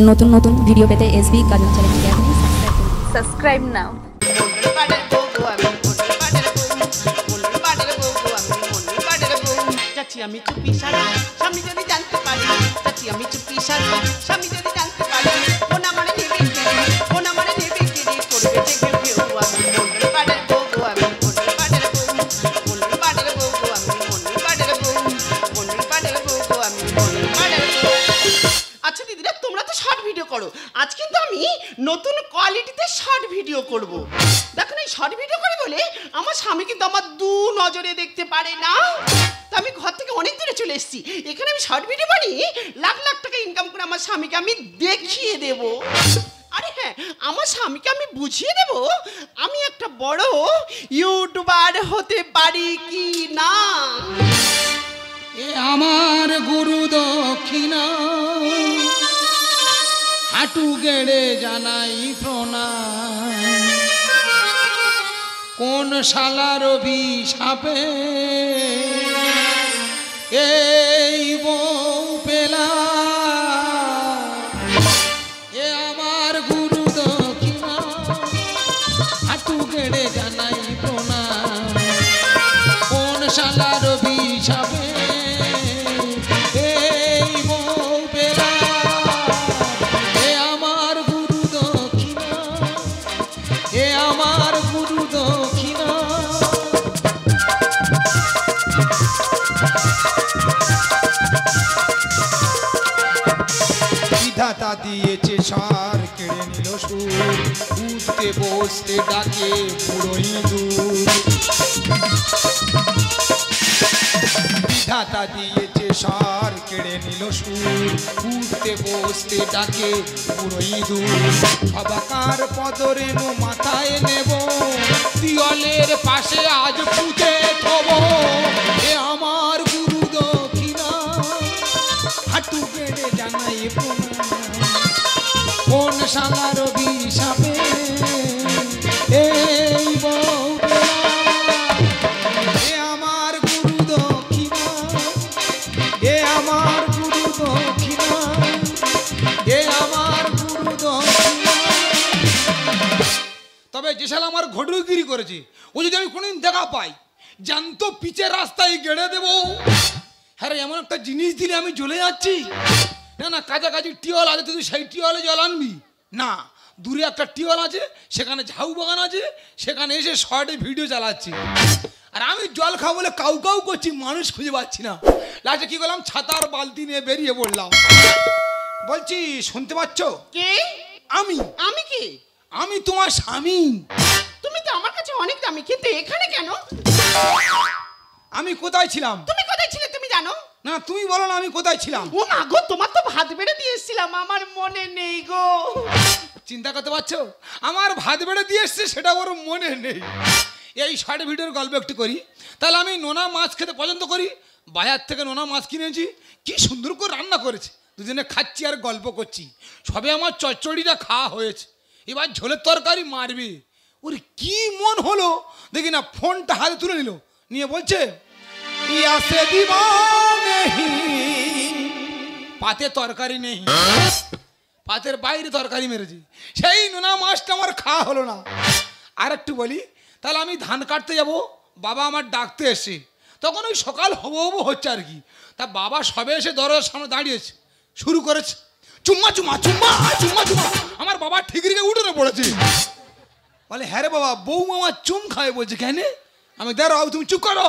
নতুন নতুন ভিডিও পেতে এসবি কাজল চ্যানেলটি এখনই সাবস্ক্রাইব নাও। আমি চুপি সারা স্বামী যদি জানতে পারি, চাচি আমি চুপি সারা স্বামী যদি জানতে পারি, ও না মানে নেবে কেড়ে, ও না মানে নেবে কেড়ে, করবে যে কেউ আমি মন্ডল বাড়ির বউ, আমি মন্ডল বাড়ির বউ, মন্ডল বাড়ির বউ, আমি মন্ডল বাড়ির বউ, মন্ডল বাড়ির বউ, আমি মন্ডল বাড়ির বউ। আচ্ছা দিদিরা, তোমরা তো শর্ট ভিডিও করো, আজ কিন্তু আমি নতুন কোয়ালিটিতে শর্ট ভিডিও করব। দেখো এই শর্ট ভিডিও করি বলে আমার স্বামী কিন্তু আমার দু নজরে দেখতে পারে না। আমি ঘর থেকে অনেক দূরে চলে এসেছি, এখানে আমি শর্ট ভিডিও বানিয়ে লাখ লাখ টাকা ইনকাম করে আমার স্বামীকে আমি দেখিয়ে দেব। আরে হ্যাঁ, আমার স্বামীকে আমি বুঝিয়ে দেব আমি একটা বড় ইউটিউবার হতে পারি কি না। এ আমার গুরু দক্ষিণা, হাঁটু গেড়ে জানাই প্রণাম। কোন শালার অভিশাপে এই বউ পেলাম। এ আমার গুরু দক্ষিণা, হাঁটু গেড়ে জানাই প্রণাম। কোন শালার অভিশাপে এই বউ পেলাম। এ আমার গুরু দক্ষিণা, এ আমার গুরু দক্ষিণা। বিধাতা দিয়েছে সার, কেড়ে নিল সুর, উঠতে বসতে ডাকে পুরো ইঁদুর। বিধাতা দিয়েছে সার, কেড়ে নিল সুর, উঠতে বসতে ডাকে পুরো ইঁদুর। বাবাকার পদরেণু মাথায় নেব, তিয়লের পাশে আজ পুঁতে থব। এ আমার গুরু দক্ষিণা, হাঁটু গেড়ে জানাই প্রণাম। কোন শালার অভিশাপে এই বউ পেলাম। এ আমার গুরু দক্ষিণা, এ আমার গুরু দক্ষিণা, এ আমার গুরু দক্ষিণা। তবে যে শালা আমার ঘটুগিরি করেছে, ও যদি আমি কোনদিন দেখা পাই, জানতো পিচের রাস্তায় গেড়ে দেবো। হ্যাঁ, এমন একটা জিনিস দিলে আমি জ্বলে যাচ্ছি। না না, কাছাকাছি টিওল আছে, তুই সেই টিওলে জল আনবি না। দূরে একটা টিওল আছে, সেখানে ঝাউ বাগান আছে, সেখানে এসে শর্টে ভিডিও চালাচ্ছি। আর আমি জল খাবো বলে কাউ কাউ করছি, মানুষ খুঁজে পাচ্ছি না। লাস্টে কি করলাম, ছাতার বালতি নিয়ে বেরিয়ে পড়লাম। বলছি, শুনতে পাচ্ছ? কে? আমি। আমি কে? আমি তোমার স্বামী। তুমি তো আমার কাছে অনেক দামি, কিন্তু এখানে কেন? আমি কোথায় ছিলাম? তুমি কোথায় ছিলে তুমি জানো না, তুমি বলো না আমি কোথায় ছিলাম। ও মা গো, তোমার তো ভাত বেড়ে দিয়ে এসেছিলাম, আমার মনে নেই গো। চিন্তা করতে পারছো, আমার ভাত বেড়ে দিয়ে এসছে, সেটা ওর মনে নেই। এই শর্ট ভিডিওর গল্প একটু করি। তাহলে আমি নোনা মাছ খেতে পছন্দ করি, বাজার থেকে নোনা মাছ কিনেছি, কি সুন্দর করে রান্না করেছে, দুজনে খাচ্ছি আর গল্প করছি। সবে আমার চচ্চড়িটা খাওয়া হয়েছে, এবার ঝোলের তরকারি মারবে। ওর কি মন হলো দেখি না, ফোনটা হাতে তুলে নিল, নিয়ে বলছে ইয়াসে দিবা নেহি, পাতে তরকারি নেই। পাতের বাইরে তরকারি মেরেছি, সেই নোনা মাছটা আমার খাওয়া হলো না। আর একটু বলি, তাহলে আমি ধান কাটতে যাব, বাবা আমার ডাকতে এসে, তখন ওই সকাল হবো হবো হচ্ছে আর কি। তা বাবা সবে এসে দরজার সামনে দাঁড়িয়েছে, শুরু করেছে চুম্মা চুম্মা চুম্মা চুম্মা চুম্মা। আমার বাবা ঠিক রেখে উঠোনে পড়েছে, বলে হ্যাঁ রে বাবা, বউ আমার চুম খায়। বলছে কেন? আমি দাঁড়াও, তুমি চুপ করো।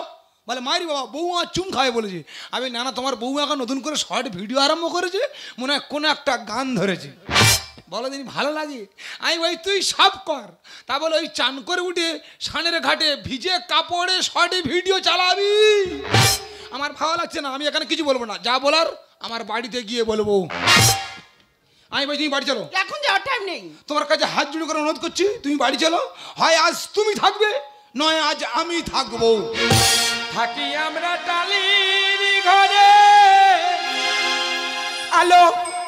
বলে মারি বাবা, বউ আমার চুম খায় বলেছে। আমি না না, তোমার বউ এখন নতুন করে শর্ট ভিডিও আরম্ভ করেছে, মনে হয় কোনো একটা গান ধরেছে। বলো দিন ভালো লাগে। আমি ভাই তুই সব কর। তা বলে ওই চান করে উঠে সানের ঘাটে ভিজে কাপড়ে শর্টে ভিডিও চালাবি, আমার ভালো লাগছে না। আমি এখানে কিছু বলবো না, যা বলার আমার বাড়িতে গিয়ে বলবো। আমি ভাই তুমি বাড়ি চলো, এখন যাওয়ার টাইম নেই। তোমার কাছে হাত জুড়ে করে অনুরোধ করছি, তুমি বাড়ি চলো। হয় আজ তুমি থাকবে, নয় আজ আমি থাকবো। থাকি আমরা টালির ঘরে, আলো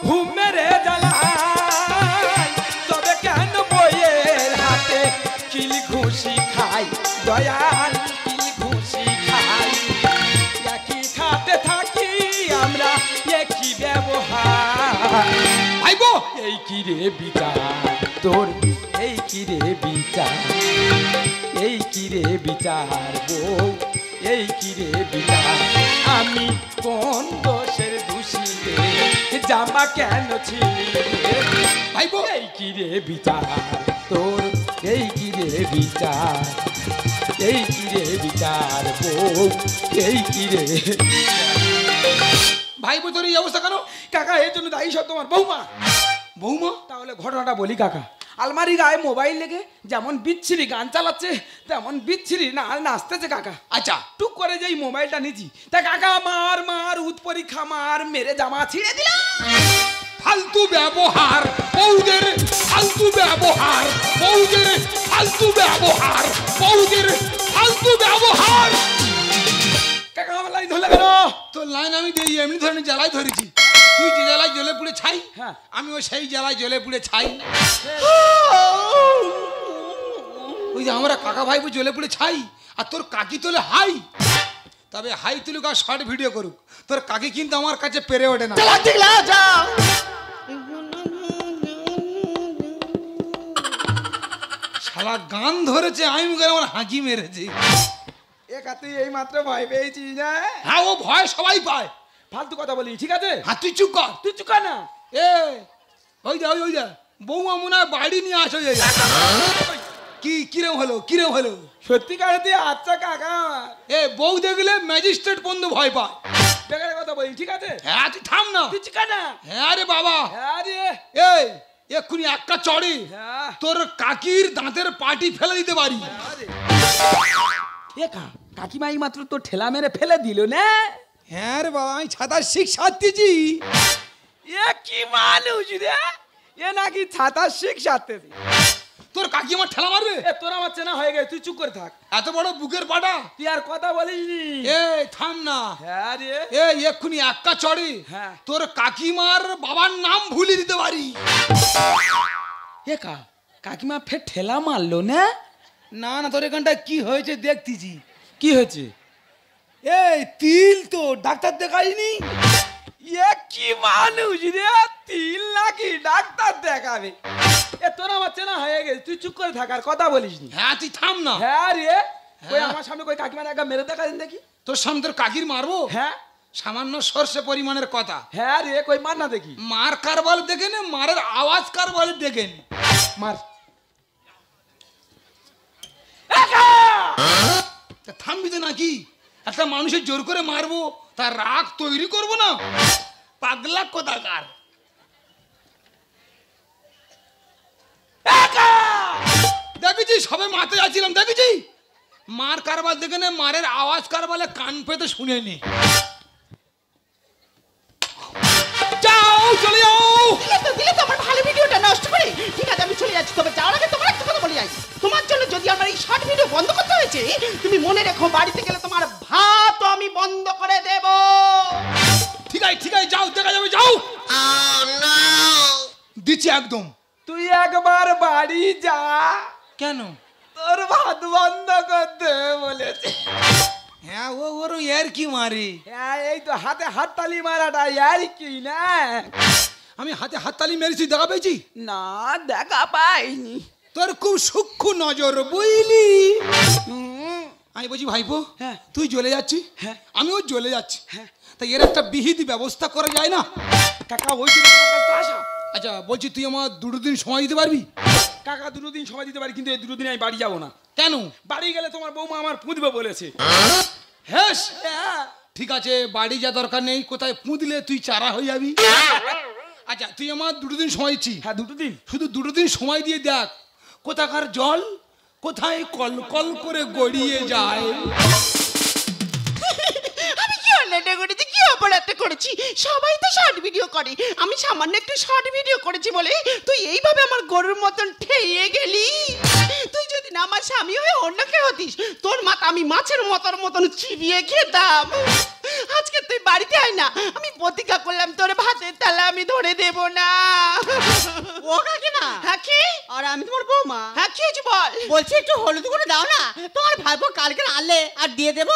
ঘুম মেরে জ্বালাই, তবে কেন বইয়ের হাতে কিল ঘুষি খাই, দয়াল কিল ঘুষি খাই। একই খাতে থাকি আমরা, একই ব্যবহার। আইবো এই কি রে বিচার তোর, এই কি রে বিচার, এই কি রে বিচার বউ, এই কি রে বিচার। আমি কোন দোষের দোষী রে, জামা কেন ছিলি রে ভাইপো এই কি রে বিচার তোর, এই কি রে বিচার, এই কি রে বিচার বউ, এই কি রে। ভাইপো তোর এই অবস্থা কেন? কাকা এর জন্য দায়ী সব তোমার বৌমা। বৌমা তাহলে ঘটনাটা বলি কাকা, আলমারি গায়ে মোবাইল লেগে যেমন বিচ্ছিরি গান চালাচ্ছে তেমন বিচ্ছিরি না নাচতেছে কাকা। আচ্ছা টুক করে যেই মোবাইলটা নিচ্ছি তা কাকা মার মার উৎ পরীক্ষা মার মেরে জামা ছিঁড়ে দিল। ফালতু ব্যবহার বউদের, ফালতু ব্যবহার বউদের, ফালতু ব্যবহার বউদের, ফালতু ব্যবহার। কাকা আমার লাইন ধরলে কেন? তোর লাইন আমি দিই এমনি ধরনের জ্বালায় ধরেছি। তুই যে জ্বালায় জ্বলে পুড়ে ছাই, হ্যাঁ। আমিও সেই জ্বালায় জ্বলে পুড়ে ছাই। ওই যে আমরা কাকা ভাইপো জ্বলে পুড়ে ছাই, আর তোর কাকি তোলে হাই। তবে হাই তুলুক আর শর্ট ভিডিও করুক, তোর কাকি কিন্তু আমার কাছে পেরে ওঠে না। শালা গান ধরেছে, আমি মুখে আমার হাঁকি মেরেছি। একা তুই এই মাত্র ভয় পেয়েছিস না? হ্যাঁ ও ভয় সবাই পায়। ফালতু কথা বলি ঠিক আছে? হ্যাঁ তুই চুপ কর। তুই চুকা না। এ ওই যা ওই যা বৌমা মনে হয় বাড়ি নিয়ে আসো। কি কিরম হলো, কিরম হলো? সত্যিকারে তুই আচ্ছা কাকা আমার। এ বউ দেখলে ম্যাজিস্ট্রেট বন্ধু ভয় পায়। বেকার কথা বলি ঠিক আছে? হ্যাঁ তুই থাম না। তুই চুকা না। হ্যাঁ রে বাবা, হ্যাঁ রে। এই এক্ষুনি একটা চড়ে হ্যাঁ। তোর কাকির দাঁতের পাটি ফেলে দিতে পারি। কাকিমা এই মাত্র তো ঠেলা মেরে ফেলে দিল না। হ্যাঁ রে বাবা, আমি ছাতা শিক্ষা দিচ্ছি। এ কি মানুষ রে, এ নাকি ছাতা শিক্ষাতে। তোর কাকি আমার ঠেলা মারবে? এ তোর আমার চেনা হয়ে গেছে, তুই চুপ করে থাক। এত বড় বুকের পাটা তুই আর কথা বলিস নি। এ থাম না। হ্যাঁ রে। এই এক্ষুনি একটা চড়ে হ্যাঁ। তোর কাকিমার বাবার নাম ভুলে দিতে পারি। এ কাকিমা ফের ঠেলা মারলো না? না না, তোর এখানটা কি হয়েছে দেখতেছি। কি হয়েছে? এই তিল তো ডাক্তার দেখাইনি। এ কি মানুষ রে, তিল নাকি ডাক্তার দেখাবে? এ তোর আমার চেনা হয়ে গেছে, তুই চুপ করে থাক আর কথা বলিস নি। হ্যাঁ তুই থাম না। হ্যাঁ রে। কই হ্যাঁ। আমার সামনে কই কাকিমার একা মেরে দেখা দিন দেখি। তোর সামনে তোর কাকির মারবো? হ্যাঁ সামান্য সর্ষে পরিমাণের কথা। হ্যাঁ রে, কই মার না দেখি। মার কার বলে দেখে নে, মারের আওয়াজ কার বলে দেখে নে। মার। তা থামবি তো নাকি? একটা মানুষের জোর করে মারবো, তার রাগ তৈরি করবো না? পাগলা কোথাকার। দেখেছি সবে মাতে যাচ্ছিলাম, দেখেছি মার কারবার দেখে নে, মারের আওয়াজ কার বলে কান পেতে শুনে নি। যাও চলে যাও। দিলে তো আমার ভালো ভিডিওটা নষ্ট করে। ঠিক আছে আমি চলে যাচ্ছি, তবে যাওয়ার আগে তোমার একটা কথা বলে যাই। তোমার জন্য যদি আমার এই শর্ট ভিডিও বন্ধ করতে হয়েছে, তুমি মনে রেখো বাড়িতে গেলে তোমার ভাত আমি বন্ধ করে দেব। ঠিক আছে ঠিক আছে, যাও দেখা যাবে, যাও। দিচ্ছি একদম। তুই একবার বাড়ি যা। কেন? তোর ভাত বন্ধ করতে বলেছে। হ্যাঁ ও ওর এর কি মারে। হ্যাঁ এই তো হাতে হাততালি মারাটা আর কি না। আমি হাতে হাততালি মেরেছি, দেখা পেয়েছি? না দেখা পাইনি। তোর খুব সূক্ষ্ম নজর বুঝলি। আমি বলছি ভাইপো, হ্যাঁ। তুই জ্বলে যাচ্ছি, হ্যাঁ। আমিও জ্বলে যাচ্ছি, হ্যাঁ। তাই এর একটা বিহিত ব্যবস্থা করা যায় না? কাকা ওই জন্য তোমার কাছে তো আসা। আচ্ছা বলছি তুই আমার দুটো দিন সময় দিতে পারবি? কাকা দুটো দিন সময় দিতে পারি, কিন্তু এই দুটো দিন আমি বাড়ি যাবো না। কেন? বাড়ি গেলে তোমার বৌমা আমার পুঁতবে বলেছে। হ্যাঁ হ্যাঁ। ঠিক আছে, বাড়ি যা দরকার নেই, কোথায় পুঁতলে তুই চারা হয়ে যাবি। আচ্ছা তুই আমার দুটো দিন সময় দিচ্ছি। হ্যাঁ দুটো দিন। শুধু দুটো দিন সময় দিয়ে দেখ কোথাকার জল কোথায় কল কল করে গড়িয়ে যায়। আমি কি অন্যায়টা করেছি, কি অপরাধটা করেছি? সবাই তো শর্ট ভিডিও করে, আমি সামান্য একটু শর্ট ভিডিও করেছি বলে তুই এইভাবে আমার গরুর মতন ঠেয়ে গেলি। তুই যদি না আমার স্বামী হয়ে অন্য কেউ হতিস, তোর মাথা আমি মাছের মতন চিবিয়ে খেতাম। আজকে তুই বাড়িতে আয় না, আমি প্রতিজ্ঞা করলাম তোর ভাতের তালা আমি ধরে দেব না। ও কাকিমা। হ্যাঁ কি? আর আমি তোমার বৌমা। হ্যাঁ কি হয়েছে বল? বলছি একটু হলুদ গুঁড়ো দাও না, তোমার ভাইপো কালকে আনলে আর দিয়ে দেবো।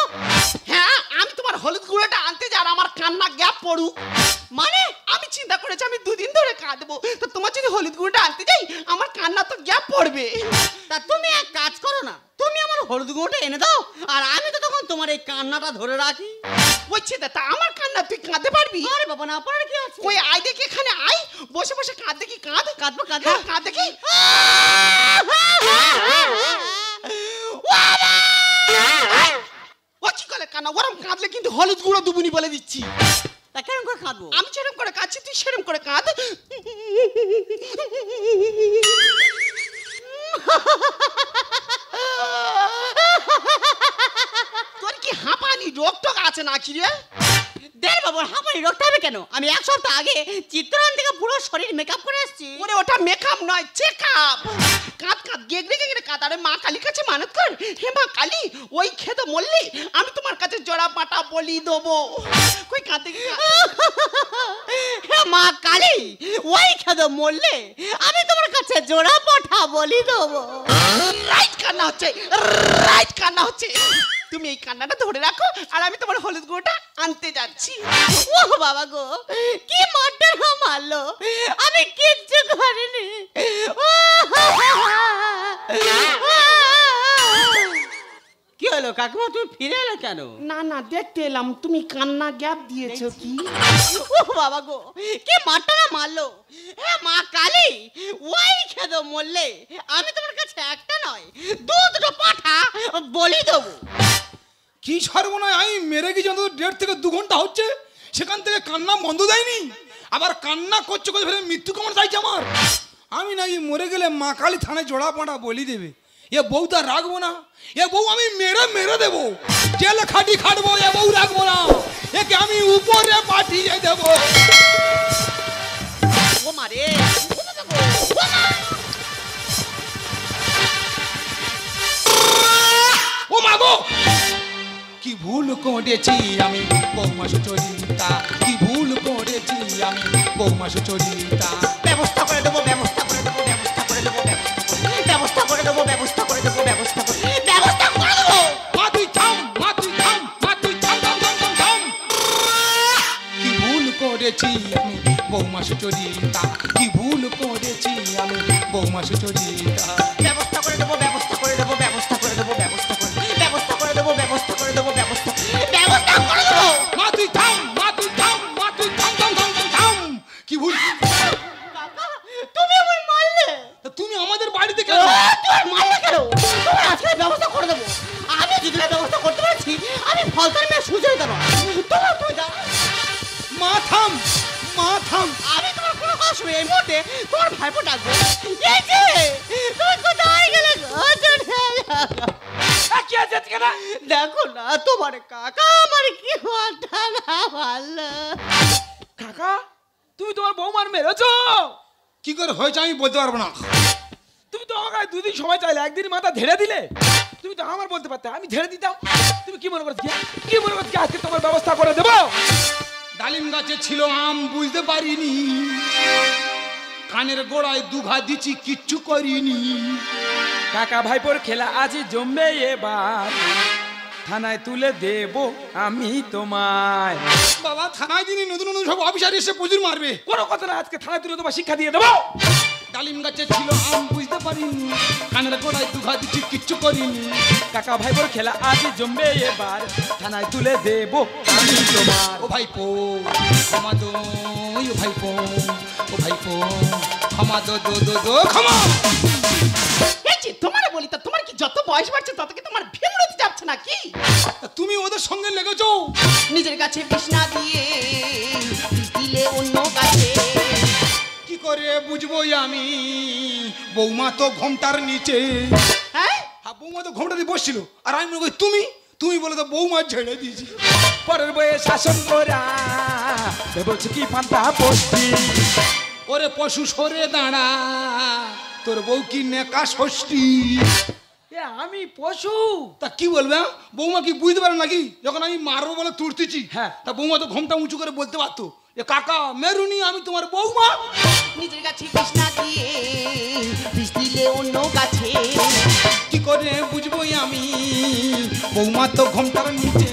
হ্যাঁ আমি তোমার হলুদ গুঁড়োটা আনতে যার আমার কান্না গ্যাপ পড়ুক। মানে আমি চিন্তা করেছি আমি 2 দিন ধরে কাঁদবো, তো তোমার যদি হলুদ গুঁড়োটা আনতে যাই আমার কান্না তো গ্যাপ পড়বে। তা তুমি এক কাজ করো না, তুমি আমার হলুদ গুঁড়োটা এনে দাও, আর আমি তো তখন তোমার এই কান্নাটা ধরে রাখি। বলছি তা আমার কান্না তুই কাঁদতে পারবি? আরে বাবা না পারার কি আছে? ওই আয় দেখি এখানে আয়, বসে বসে কাঁদ দেখি, কাঁদ। কাঁদবো কাঁদবো। হ্যাঁ কাঁদ দেখি। ও কি করে কান্না? ওরম কাঁদলে কিন্তু হলুদ গুঁড়ো দুবুনি বলে দিচ্ছি। তা কেমন করে কাঁদবো? আমি যেরকম করে কাঁদছি তুই সেরকম করে কাঁদ। তোর কি হাঁপানি রোগ টোক আছে নাকি রে? দেখ বাবা, হাঁপানি রোগটা হবে কেন? আমি 1 সপ্তাহ আগে চিত্রায়ন থেকে পুরো শরীর মেকআপ করে এসেছি। ওরে ওটা মেকআপ নয়, চেকআপ। কাঁদ কাঁদ, গেগড়ে গেগড়ে কাঁদ। আরে মা কালী কাছে মানত কর, হে মা কালী ওই খেতে মরলি আমি তোমার কাছে জোড়া পাটা বলি দেবো। কই কাঁদ দেখি। হে মা কালী, ওই খেদো মরলে আমি তোমার কাছে জোড়া পাঠা বলি দেবো। রাইট কান্না হচ্ছে, রাইট কান্না হচ্ছে। তুমি এই কান্নাটা ধরে রাখো আর আমি তোমার হলুদ গুঁড়োটা আনতে যাচ্ছি। ও বাবা গো, কি মারটা মারলো, আমি কিচ্ছু করিনি। কি হলো কাকিমা, তুমি ফিরে এলে কেন? না না দেখতে এলাম তুমি কান্না গ্যাপ দিয়েছো কি। ও বাবা গো, কি মারটা মারলো। হে মা কালী, ওই খেদো মরলে আমি তোমার কাছে একটা নয় 2 পাঠা বলি দেবো। কি সর্বনয়, আমি মেরে গিয়ে যত 1.5 থেকে 2 ঘন্টা হচ্ছে সেখান থেকে কান্না বন্ধ দেয়নি, আবার কান্না করছে করে ফেলে মৃত্যু কেমন চাইছে আমার। আমি না এই মরে গেলে মা কালী থানায় জোড়া পাটা বলি দেবে। এ বউ তা রাখবো না, এ বউ আমি মেরে মেরে দেবো, জেলে খাটি খাটবো, এ বউ রাখবো না, একে আমি উপরে পাঠিয়ে দেবো। ও মারে, ও মা গো, কি ভুল করেছি আমি বৌমা সুচরিতা, কি ভুল করেছি আমি বৌমা সুচরিতা। ব্যবস্থা করে দেবো, ব্যবস্থা করে দেবো, ব্যবস্থা করে দেবো, ব্যবস্থা করে দেবো, ব্যবস্থা করে দেবো, ব্যবস্থা করে ব্যবস্থা করে দেবো। মা তুই থাম, মা তুই থাম, মা তুই থাম থাম থাম থাম থাম। কি ভুল করেছি আমি বৌমা সুচরিতা, কি ভুল করেছি আমি বৌমা সুচরিতা। ব্যবস্থা করে দেবো, ব্যবস্থা করে দেবো, ব্যবস্থা করে দেবো, ব্যবস্থা করে ব্যবস্থা করে দেবো, ব্যবস্থা করে দেবো, ব্যবস্থা ব্যবস্থা করে দেবো। মা তুই থাম, মা তুই থাম, মা তুই থাম থাম থাম থাম থাম। কি ভুল, কাকা, তুমি আমার মারলে। তুমি আমাদের বাড়িতে কেন? তোমার মারলে কেন? তোমার আজকে ব্যবস্থা করে দেবো। আমি যদি ব্যবস্থা করতে পারছি, আমি ফলতার মেয়ে সুচরিতা নয়। তোমার তুই যা। মা থাম, মা থাম। আমি তোমার কোনো কাজ নেই, এই মুহূর্তে তোমার ভাইপো ডাকবো। এই যে তুমি কোথায় গেলে গো? কি আছে আজকে না? দেখো না তোমার কাকা আমার কি মাথা না ভালো। কাকা, তুমি তোমার বৌমার মেরেছো? কি করে হয়েছে আমি বলতে পারবো না। তুমি তো আমাকে 2 দিন সময় চাইলে, 1 দিন মাথা ঝেড়ে দিলে। তুমি তো আমার বলতে পারতে, আমি ঝেড়ে দিতাম। তুমি কি মনে করছো, কি মনে করছো আজকে তোমার ব্যবস্থা করে দেবো? ডালিম গাছে ছিল আম বুঝতে পারিনি, কানের গোড়ায় 2 ঘা দিচ্ছি কিচ্ছু করিনি। কাকা ভাইপোর খেলা আজ জমবে এবার, থানায় তুলে দেব আমি তোমায়। বাবা থানায় দিনই নতুন নতুন সব অফিসার এসে প্রচুর মারবে। কোনো কথা না, আজকে থানায় তুলে তোমার শিক্ষা দিয়ে দেবো। ডালিম গাছে ছিল আম বুঝতে পারিনি, কানের গোড়ায় 2 ঘা দিচ্ছি কিচ্ছু করিনি। কাকা ভাইপোর খেলা আজ জমবে এবার, থানায় তুলে দেব আমি তোমার। ও ভাইপো ক্ষমা দো, ও ভাইপো, ও ভাইপো ক্ষমা দো দো দো দো ক্ষমা। এই যে তোমারে বলি, তা তোমার কি যত বয়স বাড়ছে তত কি তোমার ভিমরতি যাচ্ছে নাকি? তুমি ওদের সঙ্গে লেগেছো। নিজের কাছে বিছনা দিয়ে দিলে অন্য কাছে। কি করে বুঝবো আমি, বৌমা তো ঘোমটার নিচে। হ্যাঁ বৌমা তো ঘোমটা দিয়ে বসছিল, আর আমি মনে করি তুমি তুমি বলে তো বৌমা ঝেড়ে দিয়েছি। পরের বয়ে শাসন করা বলছে কি পান্তা বসতি। ওরে পশু সরে দাঁড়া, তোর বউ কি নেকা ষষ্ঠী। এ আমি পশু? তা কি বলবে, বৌমা কি বুঝতে পারে নাকি যখন আমি মারবো বলে তুলতেছি? হ্যাঁ। তা বৌমা তো ঘোমটা উঁচু করে বলতে পারতো, এ কাকা মেরুনি আমি তোমার বৌমা। নিজের কাছে বিছনা দিয়ে বৌমা তো ঘোমটার নিচে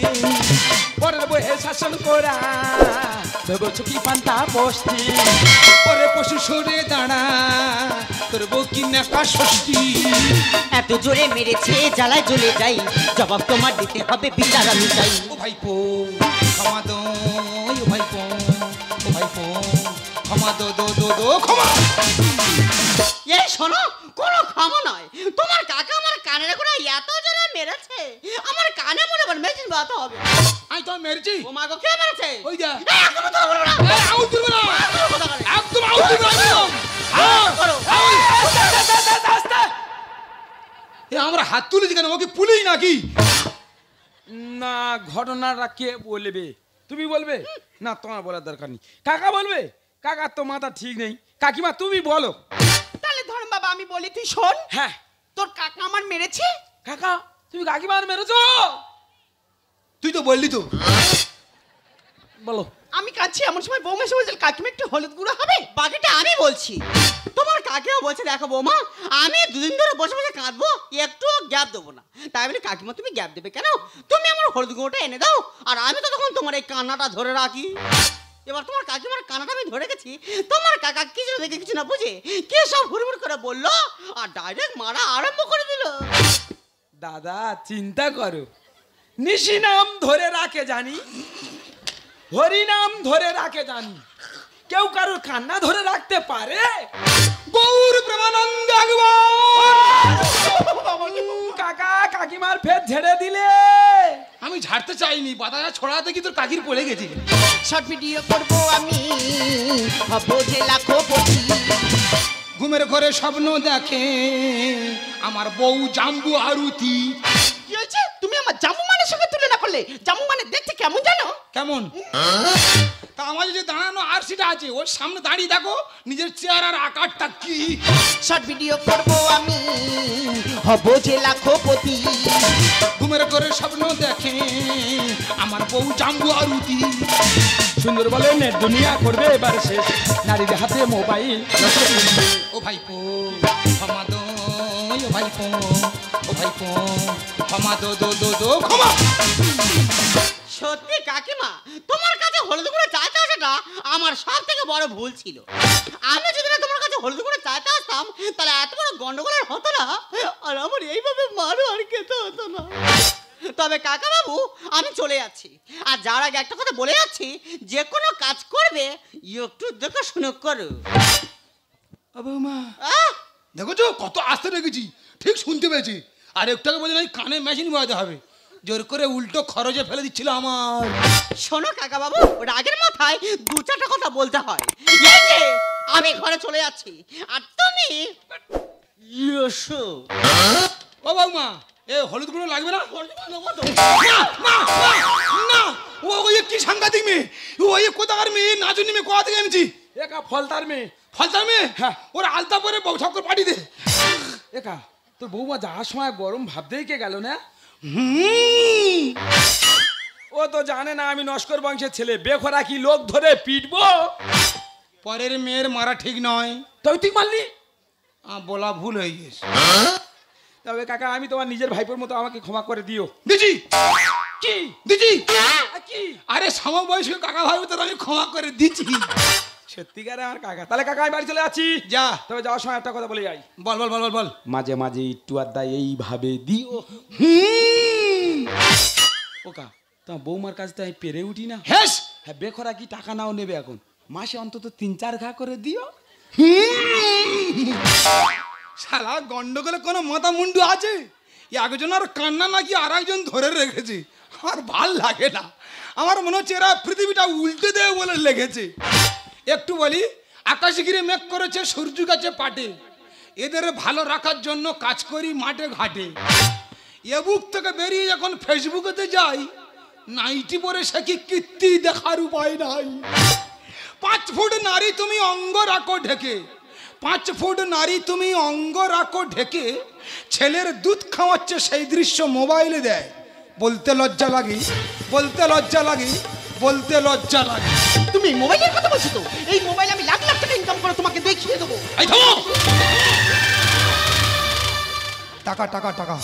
পরের বইয়ে শাসন করা ভেবেছ কি পান্তা বসতি পরে পশু সরে দাঁড়া তোর বউ কি নেকা ষষ্ঠী এত জোরে মেরেছে জ্বালায় জ্বলে যাই জবাব তোমার দিতে হবে বিচার আমি চাই ও ভাইপো ক্ষমা দো ও ভাইপো ও ভাইপো ক্ষমা দো দো দো দো ক্ষমা এই শোনো কোনো ক্ষমা নয় তোমার কাকা আমার কানের করে এত জোরে মেরেছে আমার কানে মনে হয় মেশিন বাতা হবে আমি তো মেরেছি ও মা গো কে মেরেছে ওই যা এই, একদম তো বলো না। আউট দিবে না কথা বলে। একদম আউট দিবে না করো। এ আমরা হাত তুলেছি কেন ওকে পুলিশ নাকি না ঘটনাটা কে বলবে তুমি বলবে না তোমার বলার দরকার নেই কাকা বলবে কাকার তো মাথা ঠিক নেই কাকিমা তুমি বলো তাহলে ধরুন বাবা আমি বলি তুই শোন হ্যাঁ তোর কাকা আমার মেরেছে কাকা তুমি কাকিমার মেরেছো তুই তো বললি তো বলো আমি কাঁদছি এমন সময় বৌমা এসে বলছিল কাকিমা একটু হলুদ গুঁড়ো হবে বাকিটা আমি বলছি তোমার কাকিমা বলছে দেখো বৌমা আমি দুদিন ধরে বসে বসে কাঁদবো একটু গ্যাপ দেবো না তাই বলে কাকিমা তুমি গ্যাপ দেবে কেন তুমি আমার হলুদ গুঁড়োটা এনে দাও আর আমি তো তখন তোমার এই কান্নাটা ধরে রাখি এবার তোমার কাকিমার কান্নাটা আমি ধরে গেছি তোমার কাকা কিছু দেখে কিছু না বুঝে কে সব হুড়মুড় করে বললো আর ডাইরেক্ট মারা আরম্ভ করে দিল দাদা চিন্তা করো নিশি নাম ধরে রাখে জানি হরি নাম ধরে রাখে জানি কেউ কারোর কান্না ধরে রাখতে পারে গৌর প্রেমানন্দ কাকা কাকিমার ফের ঝেড়ে দিলে আমি ঝাড়তে চাইনি বাতাসা ছড়াতে কি তোর কাকির পড়ে গেছে শর্ট ভিডিও করবো আমি হবো যে লাখপতি ঘুমের ঘরে স্বপ্ন দেখে আমার বউ জাম্বু আরুতি কি হয়েছে তুমি আমার জামু মানের সঙ্গে তুলনা করলে জামু মানে দেখতে কেমন জানো কেমন তা আমার যে দাঁড়ানো আরসিটা আছে ওর সামনে দাঁড়িয়ে দেখো নিজের চেহারার আকারটা কি শর্ট ভিডিও করবো আমি হবো যে লাখপতি ঘুমের ঘরে স্বপ্ন দেখে আমার বউ জাম্বু আরুতি সুন্দর বলে নেট দুনিয়া করবে এবার শেষ নারীদের হাতে মোবাইল ও ভাইপো ক্ষমা দো ও ভাইপো ও ভাইপো ক্ষমা দো দো দো দো ক্ষমা সত্যি কাকিমা তোমার কাছে হলুদ গুঁড়ো চাইতে আসাটা আমার সব থেকে বড় ভুল ছিল আমি যদি না তোমার কাছে হলুদ গুঁড়ো চাইতে আসতাম তাহলে এত বড় গন্ডগোল আর হতো না আর আমার এইভাবে মারো আর খেতে হতো না তবে কাকা বাবু আমি চলে যাচ্ছি আর যার আগে একটা কথা বলে যাচ্ছি যে কোনো কাজ করবে একটু দেখে শুনে করো ও বৌমা আহ দেখো তো কত আস্তে রেখেছি ঠিক শুনতে পেয়েছি আর একটাকে বলে নাই কানে মেশিন বাজাতে হবে জোর করে উল্টো খরচে ফেলে দিচ্ছিল আমার শোনো কাকা বাবু রাগের মাথায় দু চারটা কথা বলতে হয় এই যে আমি ঘরে চলে যাচ্ছি আর তুমি এসো ও বৌমা এ হলুদ গুঁড়ো লাগবে না না, না, না, ও ওই কি সাংঘাতিক মেয়ে ওই কোথাকার মেয়ে নাচুনি মেয়ে কোথা থেকে এনেছি একা ফলতার মেয়ে ফলতার মেয়ে হ্যাঁ। ওর আলতা পরে বউ ঠক্কর পাঠিয়ে দে একা তোর বৌমা যাওয়ার সময় গরম ভাবতেই কে গেল না ও তো জানে না আমি নস্কর বংশের ছেলে বেখরা কি লোক ধরে পিটবো পরের মেয়ের মারা ঠিক নয় তুই তুই মারলি বলা ভুল হয়ে গেছে তবে কাকা আমি তোমার নিজের ভাইপোর মতো আমাকে ক্ষমা করে দিও দিদি কি দিদি কি আরে সমবয়স্ক কাকা ভাই তোর আমি ক্ষমা করে দিচ্ছি সত্যিকারে আমার কাকা তাহলে কাকা আমি বাড়ি চলে যাচ্ছি যা তবে যাওয়ার সময় একটা কথা বলে যাই বল বল বল বল বল মাঝে মাঝে একটু আড্ডা এইভাবে দিও ওকা তোমার বৌমার কাছে তো আমি পেরে উঠি না হেস হ্যাঁ বেখরা কি টাকা নাও নেবে এখন মাসে অন্তত 3-4 ঘা করে দিও শালা গন্ডগোলে কোনো মাথা মুন্ডু আছে একজন আর কান্না নাকি আর একজন ধরে রেখেছে আমার ভাল লাগে না আমার মনে হচ্ছে এরা পৃথিবীটা উল্টে দেবে বলে লেগেছে একটু বলি আকাশে ঘিরে মেঘ করেছে সূর্য গাছে পাটে এদের ভালো রাখার জন্য কাজ করি মাঠে ঘাটে এ বুক থেকে বেরিয়ে যখন ফেসবুকেতে যাই নাইটি পরে সে কি কীর্তি দেখার উপায় নাই 5 ফুট নারী তুমি অঙ্গ রাখো ঢেকে 5 ফুট নারী তুমি অঙ্গ রাখো ঢেকে ছেলের দুধ খাওয়াচ্ছে সেই দৃশ্য মোবাইলে দেয় বলতে লজ্জা লাগে বলতে লজ্জা লাগে বলতে লজ্জা লাগে তুমি মোবাইলের কথা বলছো তো এই মোবাইল আমি লাখ লাখ টাকা ইনকাম করে তোমাকে দেখিয়ে দেবো এই থামো টাকা টাকা টাকা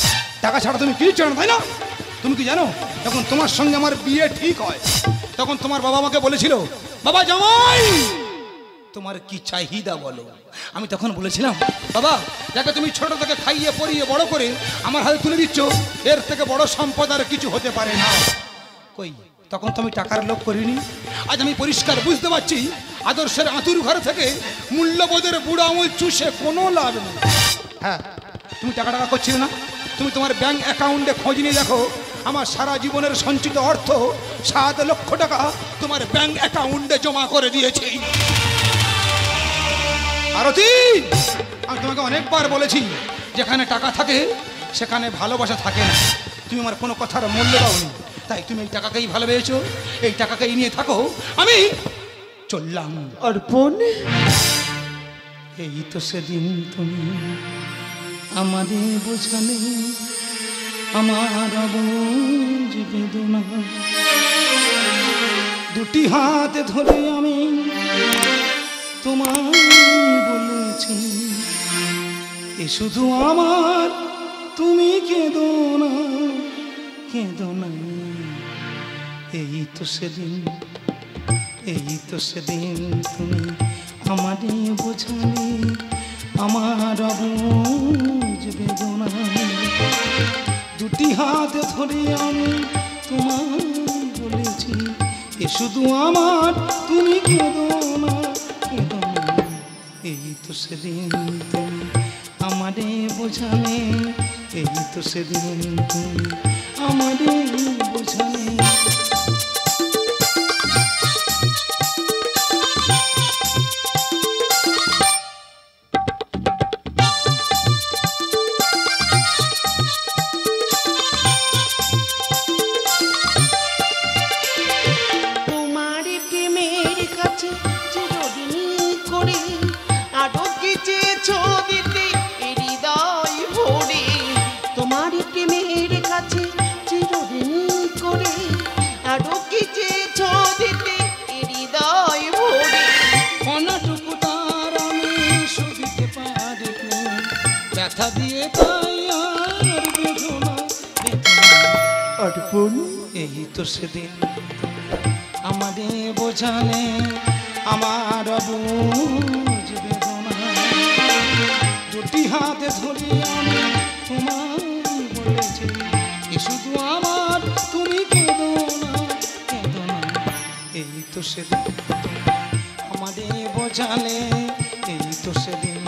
টাকা ছাড়া তুমি কিছু না তাই না তুমি কি জানো যখন তোমার সঙ্গে আমার বিয়ে ঠিক হয় তখন তোমার বাবা আমাকে বলেছিল, বাবা জামাই তোমার কি চাহিদা বলো। আমি তখন বলেছিলাম, বাবা যাকে তুমি ছোট থেকে খাইয়ে পরিয়ে বড় করে আমার হাতে তুলে দিচ্ছ, এর থেকে বড় সম্পদ আর কিছু হতে পারে না। কই তখন তো আমি টাকার লোভ করিনি। আজ আমি পরিষ্কার বুঝতে পারছি আদর্শের আঁতুর ঘর থেকে মূল্যবোধের বুড়ো আঙুল চুষে কোনো লাভ নেই। হ্যাঁ, তুমি টাকা করছিলে না, তুমি তোমার ব্যাংক অ্যাকাউন্টে খোঁজ নিয়ে দেখো, আমার সারা জীবনের সঞ্চিত অর্থ 7 লক্ষ টাকা তোমার ব্যাংক অ্যাকাউন্টে জমা করে দিয়েছি। আরতি, আমি তোমাকে অনেকবার বলেছি যেখানে টাকা থাকে সেখানে ভালোবাসা থাকে না। তুমি আমার কোনো কথার মূল্য দাওনি, তাই তুমি এই টাকাকেই ভালোবেসেছো, এই টাকাকেই নিয়ে থাকো। আমি চললাম। অর্পণ, এই তো সেদিন তুমি আমাদের বোঝালে আমার বুঝ বেদনা, দুটি হাতে ধরে আমি তোমায় বলেছি, এ শুধু আমার, তুমি কেঁদো না, কেঁদো না। এই তো সেদিন, এই তো সেদিন তুমি আমারে বোঝালে আমার বুঝ বেদনা, দুটি হাত ধরে আমি তোমায় বলেছি, এ শুধু আমার, তুমি কেঁদো না, কেঁদো না। এই তো সেদিন তুমি আমারে বোঝালে, এই তো সেদিন তুমি আমারে বোঝালে। এই তো সেদিন আমাদের বোঝালে আমার বুঝ বেদনা, দুটি হাতে ধরে আমি তোমায় বলেছি, এ শুধু আমার, তুমি কেঁদো না, কেঁদো না। এই তো সেদিন আমাদের বোঝালে, এই তো সেদিন